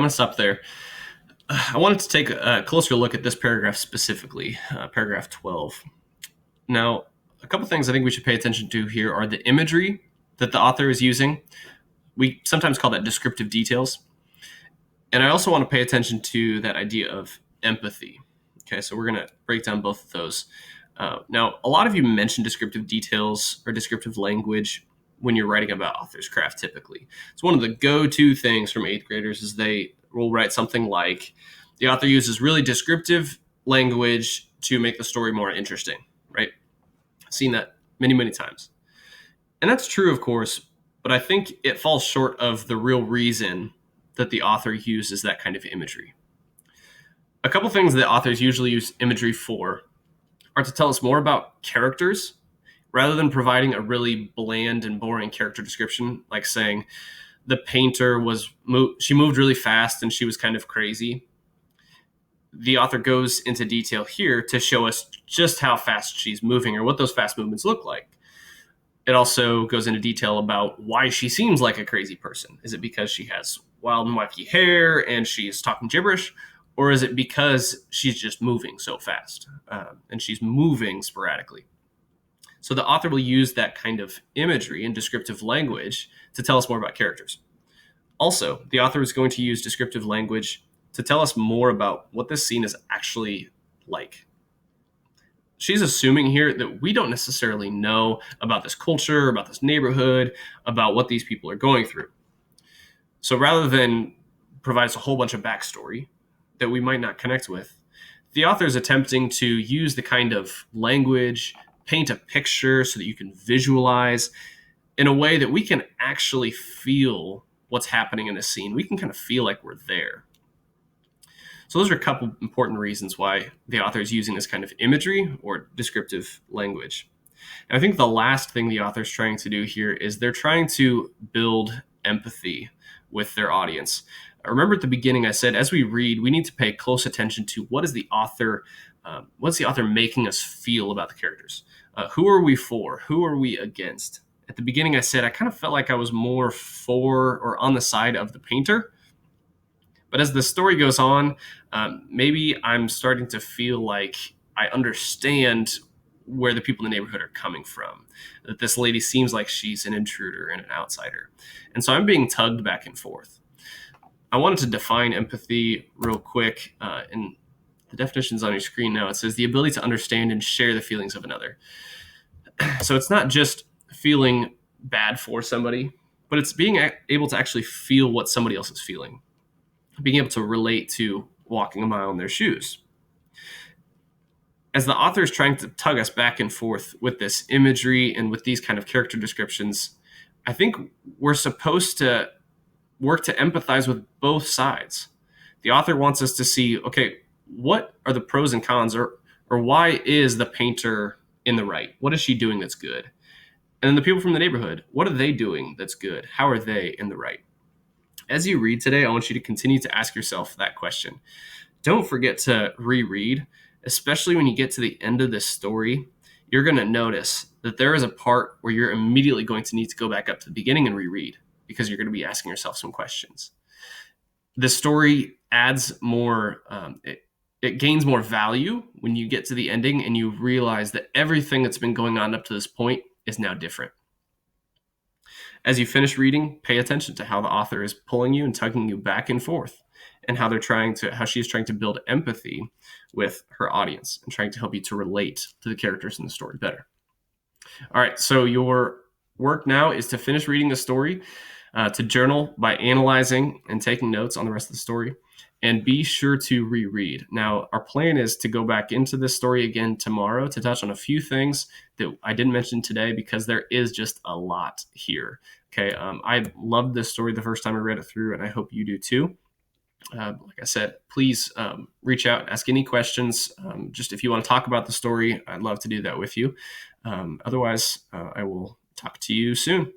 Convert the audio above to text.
I'm going to stop there. I wanted to take a closer look at this paragraph specifically, paragraph 12. Now, a couple things I think we should pay attention to here are the imagery that the author is using. We sometimes call that descriptive details. And I also want to pay attention to that idea of empathy. Okay, so we're going to break down both of those. Now, a lot of you mention descriptive details or descriptive language when you're writing about author's craft typically. It's one of the go-to things from eighth graders is they will write something like, the author uses really descriptive language to make the story more interesting, right? I've seen that many, many times. And that's true, of course, but I think it falls short of the real reason that the author uses that kind of imagery. A couple things that authors usually use imagery for are to tell us more about characters rather than providing a really bland and boring character description, like saying the painter she moved really fast and she was kind of crazy. The author goes into detail here to show us just how fast she's moving or what those fast movements look like. It also goes into detail about why she seems like a crazy person. Is it because she has wild and wacky hair and she's talking gibberish? Or is it because she's just moving so fast and she's moving sporadically? So the author will use that kind of imagery and descriptive language to tell us more about characters. Also, the author is going to use descriptive language to tell us more about what this scene is actually like. She's assuming here that we don't necessarily know about this culture, about this neighborhood, about what these people are going through. So rather than provide us a whole bunch of backstory that we might not connect with, the author is attempting to use the kind of language, paint a picture so that you can visualize in a way that we can actually feel what's happening in the scene. We can kind of feel like we're there. So those are a couple important reasons why the author is using this kind of imagery or descriptive language. And I think the last thing the author is trying to do here is they're trying to build empathy with their audience. Remember at the beginning I said, as we read, we need to pay close attention to what's the author making us feel about the characters? Who are we for? Who are we against? At the beginning I said I kind of felt like I was more for or on the side of the painter. But as the story goes on, maybe I'm starting to feel like I understand where the people in the neighborhood are coming from, that this lady seems like she's an intruder and an outsider. And so I'm being tugged back and forth. I wanted to define empathy real quick. And the definition's on your screen now. It says the ability to understand and share the feelings of another. So it's not just feeling bad for somebody, but it's being able to actually feel what somebody else is feeling, being able to relate to walking a mile in their shoes. As the author is trying to tug us back and forth with this imagery and with these kind of character descriptions, I think we're supposed to work to empathize with both sides. The author wants us to see, okay, what are the pros and cons, or why is the painter in the right? What is she doing that's good? And then the people from the neighborhood, what are they doing that's good? How are they in the right? As you read today, I want you to continue to ask yourself that question. Don't forget to reread, especially when you get to the end of this story. You're going to notice that there is a part where you're immediately going to need to go back up to the beginning and reread, because you're going to be asking yourself some questions. The story adds more, it gains more value when you get to the ending and you realize that everything that's been going on up to this point is now different. As you finish reading, pay attention to how the author is pulling you and tugging you back and forth, and how she's trying to build empathy with her audience and trying to help you to relate to the characters in the story better. All right, so your work now is to finish reading the story, to journal by analyzing and taking notes on the rest of the story, and be sure to reread. Now, our plan is to go back into this story again tomorrow to touch on a few things that I didn't mention today, because there is just a lot here. Okay, I loved this story the first time I read it through, and I hope you do too. Like I said, please reach out and ask any questions. Just if you want to talk about the story, I'd love to do that with you. Otherwise, I will talk to you soon.